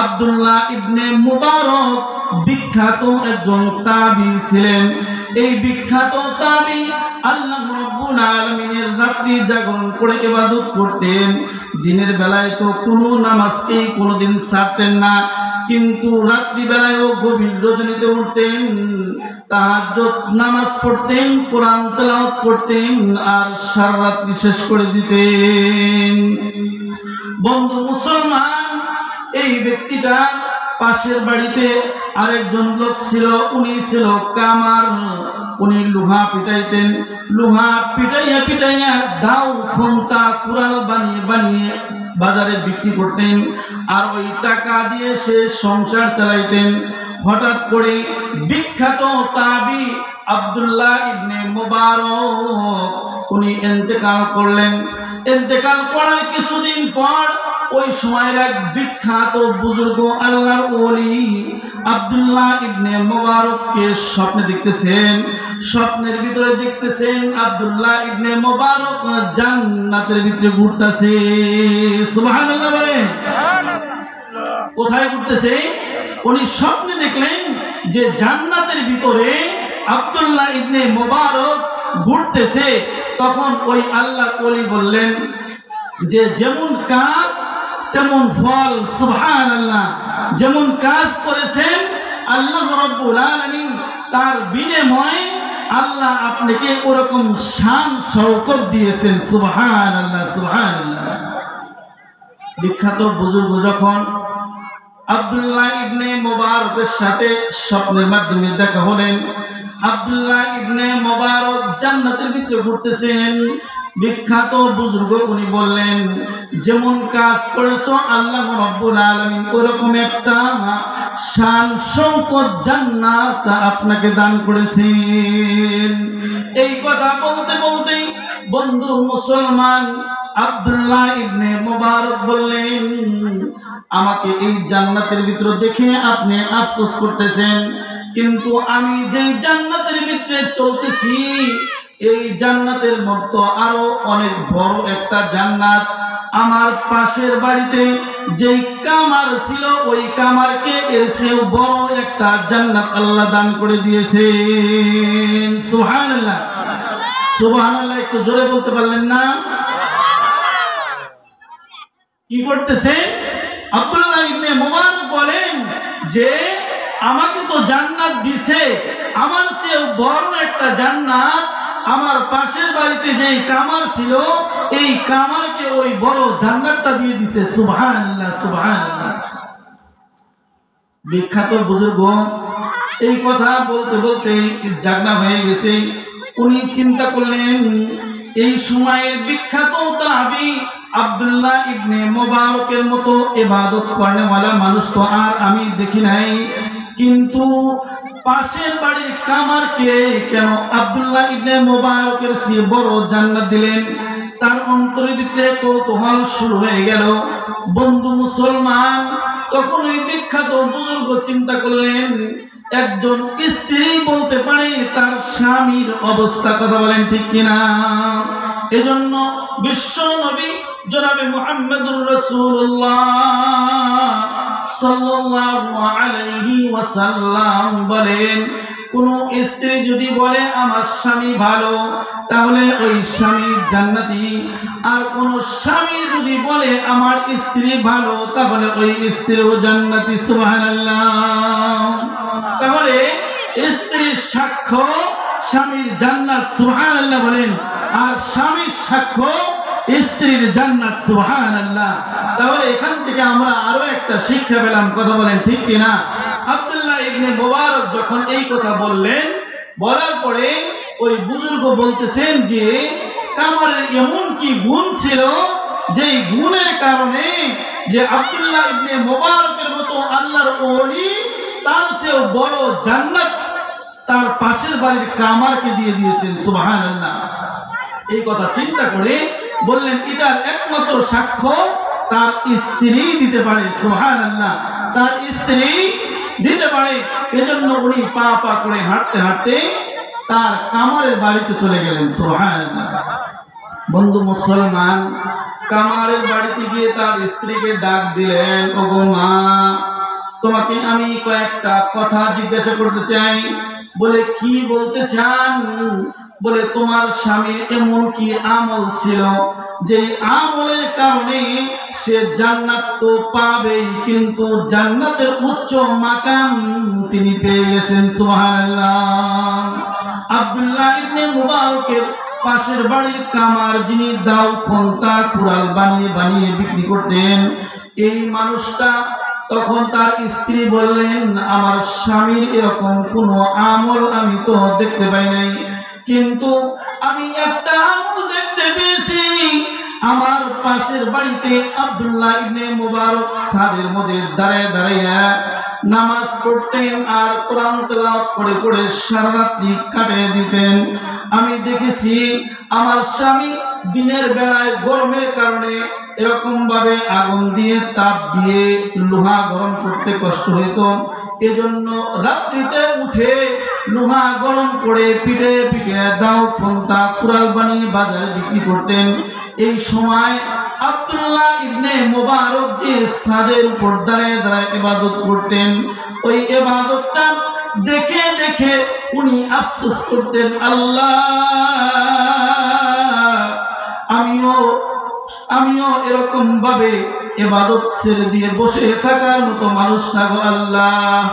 আব্দুল্লাহ ইবনে মুবারক বিখ্যাত একজন তাবী ছিলেন। এই বিখ্যাত তাবী আল্লাহ রাব্বুল আলামিনের রাত্রি জাগরণ করে ইবাদত করতেন। দিনের বেলায় তো কোনো নামাজকে কোনোদিন ছাড়তেন না, কিন্তু রাত্রি বেলায়ও গভীর রজনীতে উঠতেন, তাহাজ্জুদ নামাজ পড়তেন, কোরআন তেলাওয়াত করতেন আর সারা রাত্রি শেষ করে দিতেন। বন্ধু মুসলমান, এই ব্যক্তিটা পাশের বাড়িতে আরেকজন লোক ছিল, উনি ছিল কামার। উনি লোহা পিটাইতেন, লোহা পিটাইয়া পিটাইয়া দাও খুন্তা কুড়াল বানিয়ে বানিয়ে বাজারে বিক্রি করতেন, আর ওই টাকা দিয়ে সে সংসার চালাইতেন। হঠাৎ করে বিখ্যাত তাবী আব্দুল্লাহ ইবনে মুবারক উনি ইন্তেকাল করলেন। ইন্তেকাল করার কিছুদিন পর ওই সময়ের এক বিখ্যাত বুজুর্গ আল্লাহর ওলি আব্দুল্লাহ ইবনে মুবারককে স্বপ্নে দেখতেছেন। স্বপ্নের ভিতরে দেখতেছেন আব্দুল্লাহ ইবনে মুবারক জান্নাতের ভিতরে ঘুরতেছে। সুবহানাল্লাহ বলেন। কোথায় ঘুরতেছে? উনি স্বপ্নে দেখলেন যে জান্নাতের ভিতরে আব্দুল্লাহ ইবনে মুবারক ঘুরতেছে। তখন ওই আল্লাহ ওলি বললেন যে যেমন কাজ তেমন ফল। সুবহানাল্লাহ। যেমন কাজ করেছেন আল্লাহ রাব্বুল আলামিন তার বিনিময়ে আল্লাহ আপনাকে ওরকম শান শওকত দিয়েছেন। সুবহানাল্লাহ সুবহানাল্লাহ। বিখ্যাত বুজুর্গ যখন আব্দুল্লাহ ইবনে মুবারকের সাথে স্বপ্নের মাধ্যমে দেখা হলেন, আব্দুল্লাহ ইবনে মুবারক জান্নাতের ভিতরে ঘুরতেছেন। বিখ্যাত বুজুর্গ উনি বললেন যেমন কাজ করেছো আল্লাহ রাব্বুল আলামিন ওরকম একটা শান শওকত জান্নাত আপনাকে দান করেছেন। এই কথা বলতে বলতেই বন্ধু মুসলমান আব্দুল্লাহ ইবনে মুবারক বললেন আমাকে এই জান্নাতের ভিতরে দেখে আপনি আফসোস করতেছেন, কিন্তু আমি যেই জান্নাতের ভিতরে চলতেছি এই জান্নাতের মতো আরো অনেক বড় একটা জান্নাত আমার পাশের বাড়িতে যেই কামার ছিল ওই কামারকে এর চেয়েও বড় একটা জান্নাত আল্লাহ দান করে দিয়েছেন। সুবহানাল্লাহ সুবহানাল্লাহ। একটু জোরে বলতে পারলেন না? কি করতেছে? আব্দুল্লাহ ইবনে মুবারক বলেন যে আমাকে তো জান্নাত দিছে, আমার চেয়ে বড় একটা জান্নাত আমার পাশের বাড়িতে যেই কামার ছিল এই কামারকে ওই বড় জান্নাতটা দিয়ে দিছে। সুবহানাল্লাহ সুবহানাল্লাহ। বিখ্যাত বুজুর্গ এই কথা বলতে বলতে জাগনা হয়ে গেছে। উনি চিন্তা করলেন এই সময়ের বিখ্যাত তাবী আব্দুল্লাহ ইবনে মুবারকের মতো ইবাদত করেওয়ালা মানুষ তো আর আমি দেখি নাই, কিন্তু পাশের বাড়ির কামারকে কেন আব্দুল্লাহ ইবনে মুবারকের চেয়ে বড় জান্নাত দিলেন? তার অন্তরের ভিতরে কৌতূহল শুরু হয়ে গেল। বন্ধু মুসলমান, তখন ওই বিখ্যাত বুজুর্গ চিন্তা করলেন একজন স্ত্রী বলতে পারে তার স্বামীর অবস্থা। কথা বলেন ঠিক কিনা? এজন্য বিশ্ব নবী জনাবে মুহাম্মদুর রাসূলুল্লাহ সাল্লাল্লাহু আলাইহি ওয়াসাল্লাম বলেন কোন স্ত্রী যদি বলে আমার স্বামী ভালো তাহলে ওই স্বামী জান্নাতি, আর কোন স্বামী যদি বলে আমার স্ত্রী ভালো তাহলে ওই স্ত্রীও জান্নাতি। সুবহানাল্লাহ। তাহলে স্ত্রীর সাক্ষ্য স্বামীর জান্নাত। সুবহানাল্লাহ বলেন। আর স্বামীর সাক্ষ্য স্ত্রীর জান্নাত। সুবহানাল্লাহ। তাহলে এখান থেকে আমরা আরো একটা শিক্ষা পেলাম। কথা বলেন ঠিক কিনা? আব্দুল্লাহ ইবনে মুবারক যখন এই কথা বললেন, বলার পরে ওই বুজুর্গ বলতেছেন যে কামারের এমন কি গুণ ছিল যে গুণের কারণে যে আব্দুল্লাহ ইবনে মুবারকের মতো আল্লাহর ওলি তার চেয়েও বড় জান্নাত তার পাশের বাড়ির কামারকে দিয়ে দিয়েছেন। সুবহানাল্লাহ। এই কথা চিন্তা করে বললেন এটার একমাত্র সাক্ষ্য তার স্ত্রী দিতে পারে। সুবহানাল্লাহ। তার স্ত্রী দিতে পারে। এজন্য উনি পা পা করে হাঁটতে হাঁটতে তার কামারের বাড়িতে চলে গেলেন। সুবহানাল্লাহ। বন্ধু মুসলমান, কামারের বাড়িতে গিয়ে তার স্ত্রীকে ডাক দিলেন, ওগো মা, তোমাকে আমি কয়েকটা কথা জিজ্ঞাসা করতে চাই। বলে কি বলতে চান? বলে তোমার স্বামীর এমন কি আমল ছিল যে আমলের কারণে সে জান্নাত তো পাবেই, কিন্তু জান্নাতের উচ্চ মাকাম তিনি পেয়ে গেছেন। সুবহানাল্লাহ। আব্দুল্লাহ ইবনে মুবারকের পাশের বাড়ির কামার, যিনি দাও খন্তা কুড়াল বানিয়ে বানিয়ে বিক্রি করতেন, এই মানুষটা তখন তার স্ত্রী বললেন, আমার স্বামীর এরকম কোনো আমল আমি তো দেখতে পাই নাই, কিন্তু আমি একটা আমল দেখতে পেয়েছি। আমার পাশের বাড়িতে আব্দুল্লাহ ইবনে মুবারক ছাদের মধ্যে দাঁড়ায় দাঁড়াইয়া নামাজ পড়তেন আর কোরআন তেলাওয়াত করে করে সারা রাত্রি কাটিয়ে দিতেন। আমি দেখেছি আমার স্বামী দিনের বেলায় গরমের কারণে এরকম ভাবে আগুন দিয়ে তাপ দিয়ে লোহা গরম করতে কষ্ট হইতো, এজন্য রাত্রিতে উঠে লোহা গরম করে পিঠে পিঠে দাও খন্তা কুড়াল বানিয়ে বাজারে বিক্রি করতেন। এই সময় আব্দুল্লাহ ইবনে মুবারক যে ছাদের উপর দাঁড়ায় দাঁড়ায় ইবাদত করতেন, ওই ইবাদতটা দেখে দেখে উনি আফসোস করতেন, আল্লাহ আমিও এরকম ভাবে ইবাদত ছেড়ে দিয়ে বসে থাকার মতো মানুষ না গো আল্লাহ।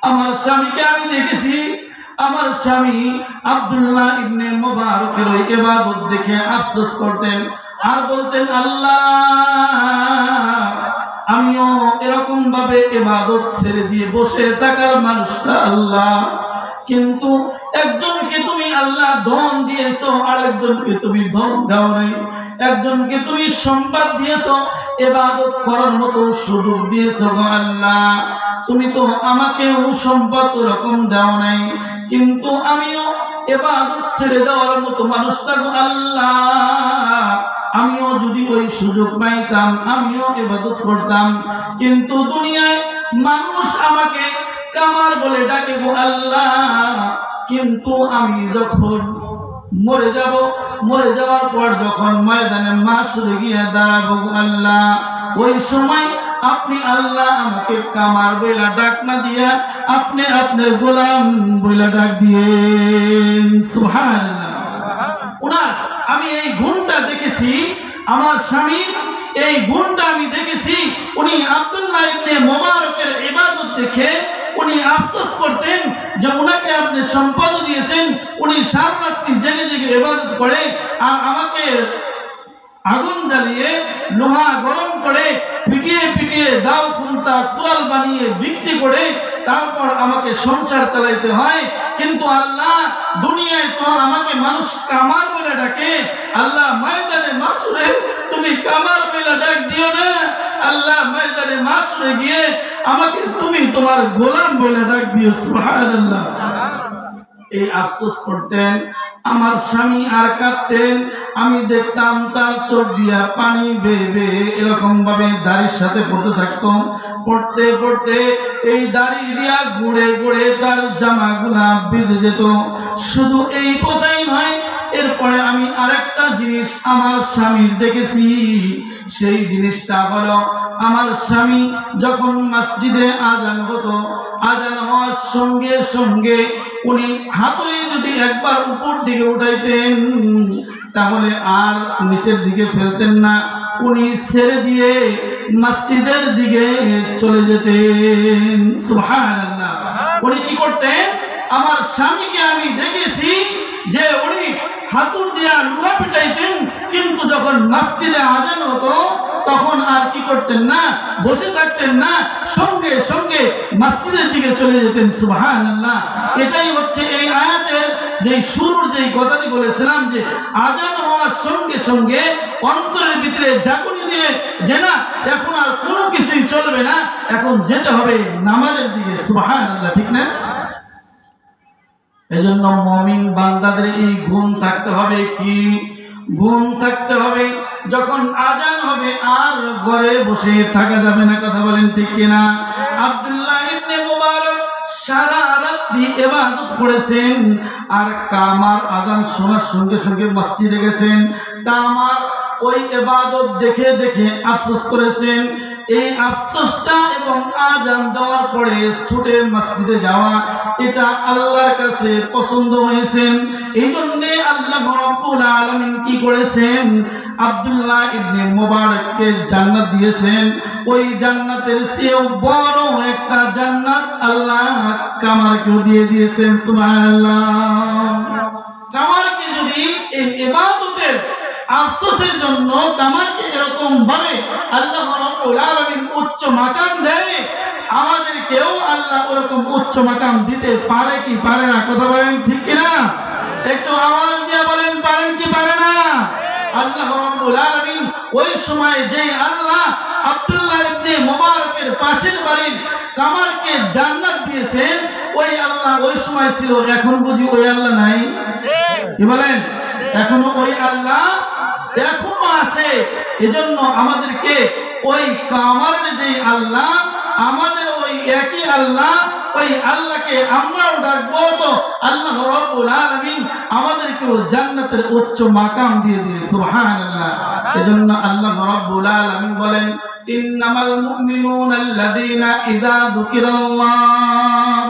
আমার স্বামীকে আমি দেখেছি, আমার স্বামী আব্দুল্লাহ ইবনে মুবারকের ওই ইবাদত দেখে আফসোস করতেন আর বলতেন, আল্লাহ আমিও এরকম ভাবে ইবাদত ছেড়ে দিয়ে বসে থাকার মানুষটা আল্লাহ, কিন্তু একজনকে তুমি আল্লাহ ধন দিয়েছো আর একজনকে তুমি ধন দাও নাই, একজনকে তুমি সম্পদ দিয়েছো, ইবাদত করার মতো সুযোগ দিয়েছো গো আল্লাহ, তুমি তো আমাকেও সম্পদ ওরকম দাও নাই, কিন্তু আমিও ইবাদত ছেড়ে দেওয়ার মতো মানুষটা গো আল্লাহ, আমিও যদি ওই সুযোগ পাইতাম আমিও ইবাদত করতাম, কিন্তু দুনিয়ায় মানুষ আমাকে কামার বলে ডাকে গো আল্লাহ, কিন্তু আমি যখন মরে যাব, মরে যাওয়ার পর যখন ময়দানে মাশরে গিয়ে দাঁড়াবো গো আল্লাহ, ওই সময় আপনি আল্লাহ আমাকে কামার বইলা ডাক না দিয়া আপনি আপনার গোলাম বইলা ডাক দিয়েন। সুবহানাল্লাহ। ওনার আমি এই গুণটা দেখেছি, আমার স্বামীর এই গুণটা আমি দেখেছি। উনি আব্দুল্লাহ ইবনে মুবারকের ইবাদত দেখে উনি আফসোস করতেন যে উনাকে আপনি সম্পদ দিয়েছেন, উনি সারা রাত্রি জেগে জেগে ইবাদত করে আর আমাকে আগুন জ্বালিয়ে লোহা গরম করে পিটিয়ে পিটিয়ে দাও খুন্তা কুড়াল বানিয়ে বিক্রি করে তারপর আমাকে সংসার চালাইতে হয়, কিন্তু আল্লাহ দুনিয়ায় তো আমাকে মানুষ কামার বলে ডাকে, আল্লাহ ময়দানে মাশরে তুমি কামার বলে ডাক দিও না, আল্লাহ ময়দানে মাশরে গিয়ে আমাকে তুমি তোমার গোলাম বলে ডাক দিও। সুবহানাল্লাহ। এই আফসোস করতেন আমার স্বামী আর কাঁদতেন, আমি দেখতাম তার চোখ দিয়া পানি বেয়ে বেয়ে এরকম ভাবে দাড়ির সাথে পড়তে থাকতো, পড়তে পড়তে এই দাড়ি দিয়া গুড়ে গুড়ে তার জামাগুলা ভিজে যেত। শুধু এই কথাই নয়, এরপরে আমি আরেকটা জিনিস আমার স্বামীর দেখেছি, সেই জিনিসটা হলো আমার স্বামী যখন মসজিদে আজান হতো, আজান হওয়ার সঙ্গে সঙ্গে উনি হাতুড়ি যদি একবার উপর দিকে উঠাইতেন তাহলে আর নিচের দিকে ফেলতেন না, উনি ছেড়ে দিয়ে মসজিদের দিকে চলে যেতেন। সুবহানাল্লাহ। উনি কি করতেন? আমার স্বামীকে আমি দেখেছি যে উনি হাতুড় দিয়া লুহা পিটাইতেন, কিন্তু যখন মসজিদে আজান হতো তখন আর কি করতেন না, বসে থাকতেন না, সঙ্গে সঙ্গে মসজিদের দিকে চলে যেতেন। সুবহানাল্লাহ। এটাই হচ্ছে এই আয়াতের যে শুরুর যে কথাটি বলেছিলাম যে আজান হওয়ার সঙ্গে সঙ্গে অন্তরের ভিতরে জাগনি দিয়ে যে না এখন আর কোনো কিছুই চলবে না, এখন যেতে হবে নামাজের দিকে। সুবহানাল্লাহ, ঠিক না? এজন্য মুমিন বান্দাদের এই গুণ থাকতে হবে। কি গুণ থাকতে হবে? যখন আজান হবে আর ঘরে বসে থাকা যাবে না। কথা বলেন ঠিক কিনা? আব্দুল্লাহ ইবনে মুবারক সারা রাত্রি ইবাদত করেছেন আর কামার আজান শোনার সঙ্গে সঙ্গে মসজিদে গেছেন। কামার ওই ইবাদত দেখে দেখে আফসোস করেছেন, এই আফসোসটা এবং আযান দেওয়ার পরে ছুটে মসজিদে যাওয়া এটা আল্লাহর কাছে পছন্দ হয়েছেন। এই জন্য আল্লাহ রাব্বুল আলামিন কি করেছেন, আব্দুল্লাহ ইবনে মুবারককে জান্নাত দিয়েছেন। ওই জান্নাতের চেয়েও বড় একটা জান্নাত আল্লাহ কামারকেও দিয়ে দিয়েছেন। সুবহানাল্লাহ। কামারকে যদি এই ইবাদতের আফসোসের জন্য কামারকে এরকম ভাবে আল্লাহ রাব্বুল আলামিন উচ্চ মাকাম দেয়, আমাদেরকেও আল্লাহ ওরকম উচ্চ মাকাম দিতে পারে কি পারে না? কথা বলেন ঠিক কিনা? একটু আওয়াজ দিয়ে বলেন, পারেন কি পারে না? আল্লাহ রাব্বুল আলামিন ওই সময় যে আল্লাহ আব্দুল্লাহ ইবনে মুবারকের পাশের বাড়ির কামারকে জান্নাত দিয়েছেন, ওই আল্লাহ ওই সময় ছিল, এখন বুঝি ওই আল্লাহ নাই? কি বলেন? এখনো ওই আল্লাহ এখনো আছে। এজন্য আমাদেরকে ওই কামারের যে আল্লাহ, আমাদের ওই একই আল্লাহ, ওই আল্লাহকে আমরাও ডাকবো, তো আল্লাহ রাব্বুল আলামিন আমাদেরকেও জান্নাতের উচ্চ মাকাম দিয়ে দিয়ে। সুবহানাল্লাহ। এজন্য আল্লাহ রাব্বুল আলামিন বলেন, ইন্নামাল মুমিনুনা আল্লাযীনা ইযা যুকিরাল্লাহ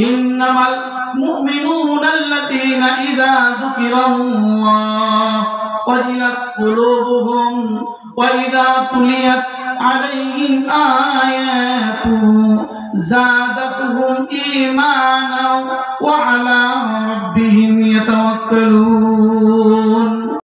ইন্নামাল মুমিনুনা আল্লাযীনা ইযা যুকিরাল্লাহ ওয়াজিলাত কুলুবুহুম ওয়া ইযা তুলিয়াত আলাইহিম আয়াতুহু যাদাতুহুম ঈমানাও ওয়া আলা রাব্বিহিম ইয়াতাওয়াক্কালুন।